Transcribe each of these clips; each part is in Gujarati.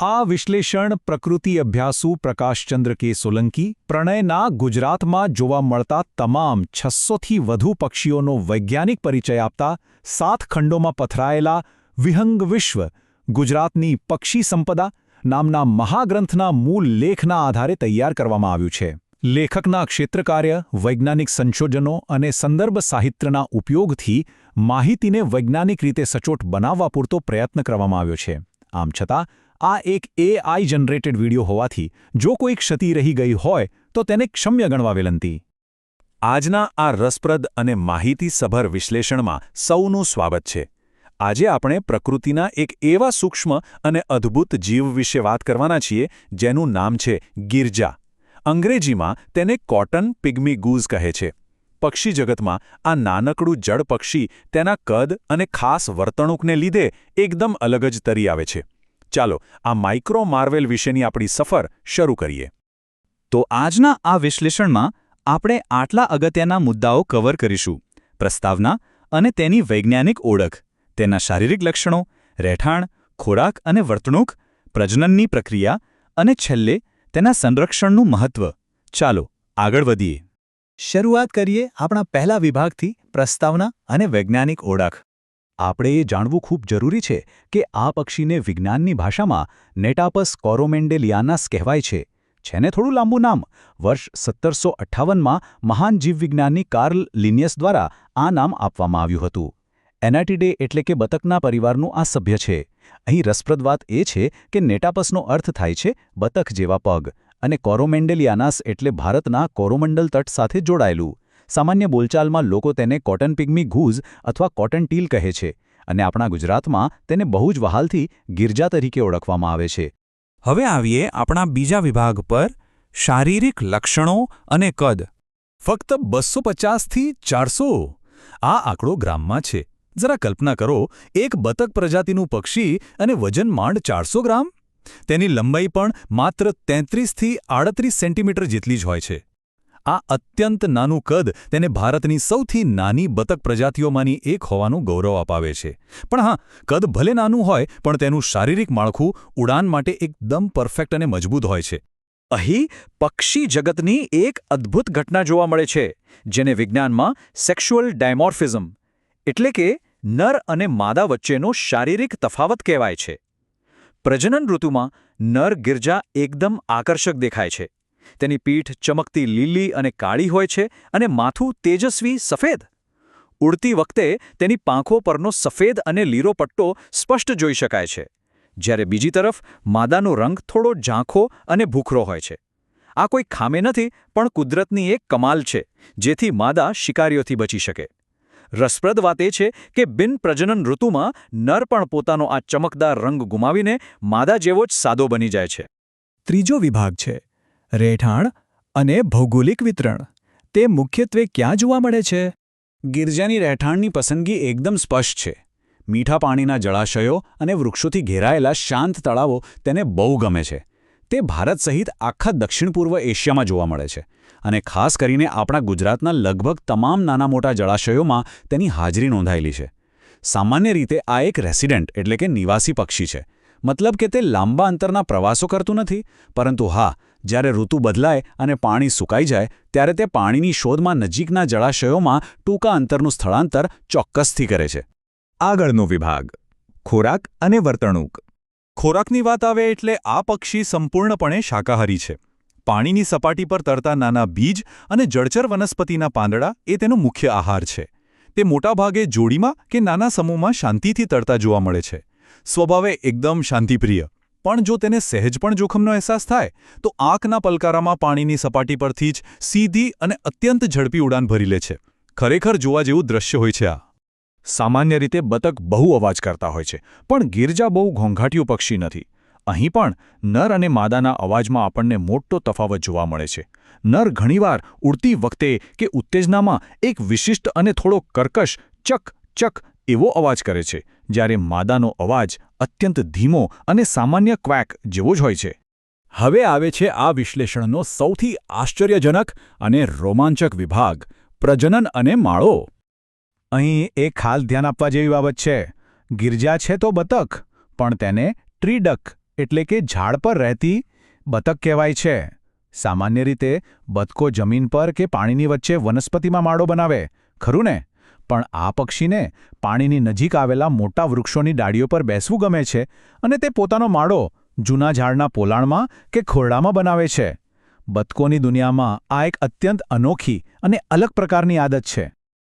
આ વિશ્લેષણ પ્રકૃતિ અભ્યાસુ પ્રકાશચંદ્ર કે સોલંકી પ્રણયના ગુજરાતમાં જોવા મળતા તમામ 600થી વધુ પક્ષીઓનો વૈજ્ઞાનિક પરિચય આપતા 7 ખંડોમાં પથરાયેલા વિહંગ વિશ્વ ગુજરાતની પક્ષી સંપદા નામના મહાગ્રંથના મૂળ લેખના આધારે તૈયાર કરવામાં આવ્યું છે. લેખકના ક્ષેત્રકાર્ય, વૈજ્ઞાનિક સંશોધનો અને સંદર્ભ સાહિત્યના ઉપયોગથી માહિતીને વૈજ્ઞાનિક રીતે સચોટ બનાવવા પૂરતો પ્રયત્ન કરવામાં આવ્યો છે. આમ છતાં આ એક AI જનરેટેડ વિડિયો હોવાથી જો કોઈ ક્ષતિ રહી ગઈ હોય તો તેને ક્ષમ્ય ગણવા વિનંતી. આજના આ રસપ્રદ અને માહિતીસભર વિશ્લેષણમાં સૌનું સ્વાગત છે. આજે આપણે પ્રકૃતિના એક એવા સૂક્ષ્મ અને અદ્ભુત જીવ વિશે વાત કરવાના છીએ જેનું નામ છે ગિરજા. અંગ્રેજીમાં તેને કોટન પિગ્મી ગૂઝ કહે છે. પક્ષી જગતમાં આ નાનકડું જળ પક્ષી તેના કદ અને ખાસ વર્તણૂકને લીધે એકદમ અલગ જ તરી આવે છે. ચાલો આ માઇક્રો માર્વેલ વિશેની આપણી સફર શરૂ કરીએ. તો આજના આ વિશ્લેષણમાં આપણે આટલા અગત્યના મુદ્દાઓ કવર કરીશું: પ્રસ્તાવના અને તેની વૈજ્ઞાનિક ઓળખ, તેના શારીરિક લક્ષણો, રહેઠાણ, ખોરાક અને વર્તણૂક, પ્રજનનની પ્રક્રિયા અને છેલ્લે તેના સંરક્ષણનું મહત્વ. ચાલો આગળ વધીએ. શરૂઆત કરીએ આપણા પહેલા વિભાગથી, પ્રસ્તાવના અને વૈજ્ઞાનિક ઓળખ. આપણે એ જાણવું ખૂબ જરૂરી છે કે આ પક્ષીને વિજ્ઞાનની ભાષામાં નેટાપસ કોરોમેન્ડેલિયાનાસ કહેવાય છે. છે ને થોડું લાંબુ નામ. વર્ષ 1758માં મહાન જીવવિજ્ઞાની કાર્લ લિનિયસ દ્વારા આ નામ આપવામાં આવ્યું હતું. એનાટિડે એટલે કે બતકના પરિવારનું આ સભ્ય છે. અહીં રસપ્રદ વાત એ છે કે નેટાપસનો અર્થ થાય છે બતક જેવા પગ, અને કોરોમેન્ડેલિયાનાસ એટલે ભારતના કોરોમંડલ તટ સાથે જોડાયેલું. સામાન્ય બોલચાલમાં લોકો તેને કોટન પિગ્મી ગૂઝ અથવા કોટન ટીલ કહે છે, અને આપણા ગુજરાતમાં તેને બહુ જ વહાલથી ગિરજા તરીકે ઓળખવામાં આવે છે. હવે આવીએ આપણા બીજા વિભાગ પર, શારીરિક લક્ષણો અને કદ. ફક્ત 250થી 400. આ આંકડો ગ્રામમાં છે. જરા કલ્પના કરો, એક બતક પ્રજાતિનું પક્ષી અને વજન માંડ 400 ગ્રામ. તેની લંબાઈ પણ માત્ર 33થી 38 સેન્ટીમીટર જેટલી જ હોય છે. આ અત્યંત નાનું કદ તેને ભારતની સૌથી નાની બતક પ્રજાતિઓમાંની એક હોવાનું ગૌરવ અપાવે છે. પણ હા, કદ ભલે નાનું હોય પણ તેનું શારીરિક માળખું ઉડાન માટે એકદમ પરફેક્ટ અને મજબૂત હોય છે. અહીં પક્ષી જગતની એક અદ્ભુત ઘટના જોવા મળે છે, જેને વિજ્ઞાનમાં સેક્સ્યુઅલ ડાયમોર્ફિઝમ એટલે કે નર અને માદા વચ્ચેનો શારીરિક તફાવત કહેવાય છે. પ્રજનન ઋતુમાં નર ગિરજા એકદમ આકર્ષક દેખાય છે. તેની પીઠ ચમકતી લીલી અને કાળી હોય છે અને માથું તેજસ્વી સફેદ. ઉડતી વખતે તેની પાંખો પરનો સફેદ અને લીલો પટ્ટો સ્પષ્ટ જોઈ શકાય છે. જ્યારે બીજી તરફ માદાનો રંગ થોડો ઝાંખો અને ભૂખરો હોય છે. આ કોઈ ખામી નથી, પણ કુદરતની એક કમાલ છે, જેથી માદા શિકારીઓથી બચી શકે. રસપ્રદ વાત એ છે કે બિન પ્રજનન ઋતુમાં નર પણ પોતાનો આ ચમકદાર રંગ ગુમાવીને માદા જેવો જ સાદો બની જાય છે. ત્રીજો વિભાગ છે રહેઠાણ અને ભૌગોલિક વિતરણ. તે મુખ્યત્વે ક્યાં જોવા મળે છે? ગિરજાની રહેઠાણની પસંદગી એકદમ સ્પષ્ટ છે. મીઠા પાણીના જળાશયો અને વૃક્ષોથી ઘેરાયેલા શાંત તળાવો તેને બહુ ગમે છે. તે ભારત સહિત આખા દક્ષિણ પૂર્વ એશિયામાં જોવા મળે છે, અને ખાસ કરીને આપણા ગુજરાતના લગભગ તમામ નાના મોટા જળાશયોમાં તેની હાજરી નોંધાયેલી છે. સામાન્ય રીતે આ એક રેસિડેન્ટ એટલે કે નિવાસી પક્ષી છે. મતલબ કે તે લાંબા અંતરના પ્રવાસો કરતું નથી, પરંતુ હા, જ્યારે ઋતુ બદલાય અને પાણી સુકાઈ જાય ત્યારે તે પાણીની શોધમાં નજીકના જળાશયોમાં ટૂંકા અંતરનું સ્થળાંતર ચોક્કસથી કરે છે. આગળનો વિભાગ, ખોરાક અને વર્તણૂક. ખોરાકની વાત આવે એટલે આ પક્ષી સંપૂર્ણપણે શાકાહારી છે. પાણીની સપાટી પર તરતા નાના બીજ અને જળચર વનસ્પતિના પાંદડા એ તેનો મુખ્ય આહાર છે. તે મોટાભાગે જોડીમાં કે નાના સમૂહમાં શાંતિથી તરતા જોવા મળે છે. સ્વભાવે એકદમ શાંતિપ્રિય. પણ જો તેને સહેજ પણ જોખમનો અહેસાસ થાય તો આંખના પલકારામાં પાણીની સપાટી પરથી જ સીધી અને અત્યંત ઝડપી ઉડાન ભરી લે છે. ખરેખર જોવા જેવું દ્રશ્ય હોય છે આ. સામાન્ય રીતે બતક બહુ અવાજ કરતા હોય છે, પણ ગિરજા બહુ ઘોંઘાટિયું પક્ષી નથી. અહીં પણ નર અને માદાના અવાજમાં આપણને મોટો તફાવત જોવા મળે છે. નર ઘણીવાર ઉડતી વખતે કે ઉત્તેજનામાં એક વિશિષ્ટ અને થોડો કર્કશ ચક ચક એવો અવાજ કરે છે, જ્યારે માદાનો અવાજ અત્યંત ધીમો અને સામાન્ય ક્વેક જેવો જ હોય છે. હવે આવે છે આ વિશ્લેષણનો સૌથી આશ્ચર્યજનક અને રોમાંચક વિભાગ, પ્રજનન અને માળો. અહીં એક ખાસ ધ્યાન આપવા જેવી બાબત છે. ગિરજા છે તો બતક, પણ તેને ટ્રી ડક એટલે કે ઝાડ પર રહેતી બતક કહેવાય છે. સામાન્ય રીતે બતકો જમીન પર કે પાણીની વચ્ચે વનસ્પતિમાં માળો બનાવે, ખરું ને? પણ આ પક્ષીને પાણીની નજીક આવેલા મોટા વૃક્ષોની ડાળીઓ પર બેસવું ગમે છે અને તે પોતાનો માળો જૂના ઝાડના પોલાણમાં કે ખોરડામાં બનાવે છે. બતકોની દુનિયામાં આ એક અત્યંત અનોખી અને અલગ પ્રકારની આદત છે.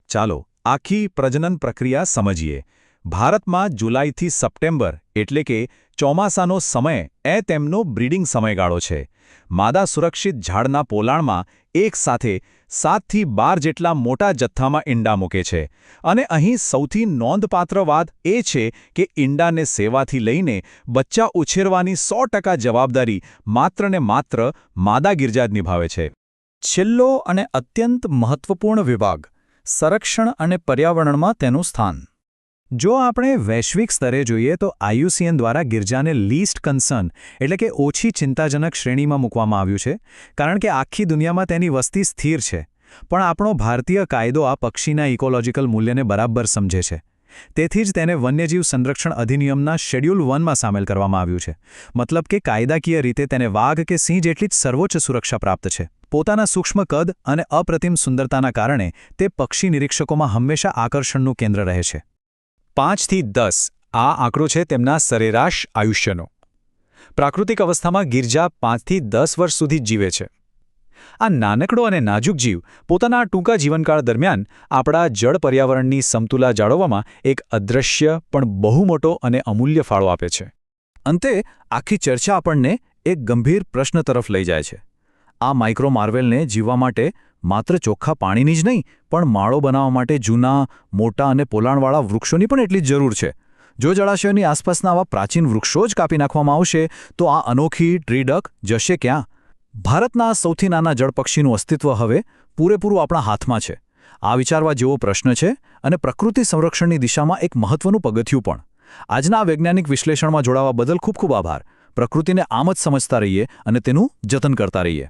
ચાલો આખી પ્રજનન પ્રક્રિયા સમજીએ. ભારતમાં જુલાઈથી સપ્ટેમ્બર એટલે કે ચોમાસાનો સમય એ તેમનો બ્રીડિંગ સમયગાળો છે. માદા સુરક્ષિત ઝાડના પોલાણમાં એકસાથે 7થી 12 જેટલા મોટા જથ્થામાં ઈંડા મૂકે છે. અને અહીં સૌથી નોંધપાત્ર વાત એ છે કે ઈંડાને સેવાથી લઈને બચ્ચા ઉછેરવાની 100% જવાબદારી માત્ર ને માત્ર માદા ગિરજા જ નિભાવે છે. છેલ્લો અને અત્યંત મહત્વપૂર્ણ વિભાગ, સંરક્ષણ અને પર્યાવરણમાં તેનું સ્થાન. જો આપણે વૈશ્વિક સ્તરે જોઈએ તો IUCN દ્વારા ગિરજાને લીસ્ટ કન્સર્ન એટલે કે ઓછી ચિંતાજનક શ્રેણીમાં મૂકવામાં આવ્યું છે, કારણ કે આખી દુનિયામાં તેની વસ્તી સ્થિર છે. પણ આપણો ભારતીય કાયદો આ પક્ષીના ઇકોલોજીકલ મૂલ્યને બરાબર સમજે છે. તેથી જ તેને વન્યજીવ સંરક્ષણ અધિનિયમના શેડ્યુલ 1માં સામેલ કરવામાં આવ્યું છે. મતલબ કે કાયદાકીય રીતે તેને વાઘ કે સિંહ જેટલી જ સર્વોચ્ચ સુરક્ષા પ્રાપ્ત છે. પોતાના સૂક્ષ્મ કદ અને અપ્રતિમ સુંદરતાના કારણે તે પક્ષી નિરીક્ષકોમાં હંમેશા આકર્ષણનું કેન્દ્ર રહે છે. 5થી 10 આ આંકડો છે તેમના સરેરાશ આયુષ્યનો. પ્રાકૃતિક અવસ્થામાં ગિરજા 5થી 10 વર્ષ સુધી જીવે છે. આ નાનકડો અને નાજુક જીવ પોતાના ટૂંકા જીવનકાળ દરમિયાન આપણા જળ પર્યાવરણની સમતુલા જાળવવામાં એક અદૃશ્ય પણ બહુ મોટો અને અમૂલ્ય ફાળો આપે છે. અંતે આખી ચર્ચા આપણને એક ગંભીર પ્રશ્ન તરફ લઈ જાય છે. આ માઇક્રો માર્વેલને જીવવા માટે માત્ર ચોખ્ખા પાણીની જ નહીં, પણ માળો બનાવવા માટે જૂના, મોટા અને પોલાણવાળા વૃક્ષોની પણ એટલી જ જરૂર છે. જો જળાશયોની આસપાસના આવા પ્રાચીન વૃક્ષો જ કાપી નાખવામાં આવશે તો આ અનોખી ટ્રીડક જશે ક્યાં? ભારતના સૌથી નાના જળપક્ષીનું અસ્તિત્વ હવે પૂરેપૂરું આપણા હાથમાં છે. આ વિચારવા જેવો પ્રશ્ન છે અને પ્રકૃતિ સંરક્ષણની દિશામાં એક મહત્વનું પગથિયું પણ. આજના આ વૈજ્ઞાનિક વિશ્લેષણમાં જોડાવા બદલ ખૂબ ખૂબ આભાર. પ્રકૃતિને આમ જ સમજતા રહીએ અને તેનું જતન કરતા રહીએ.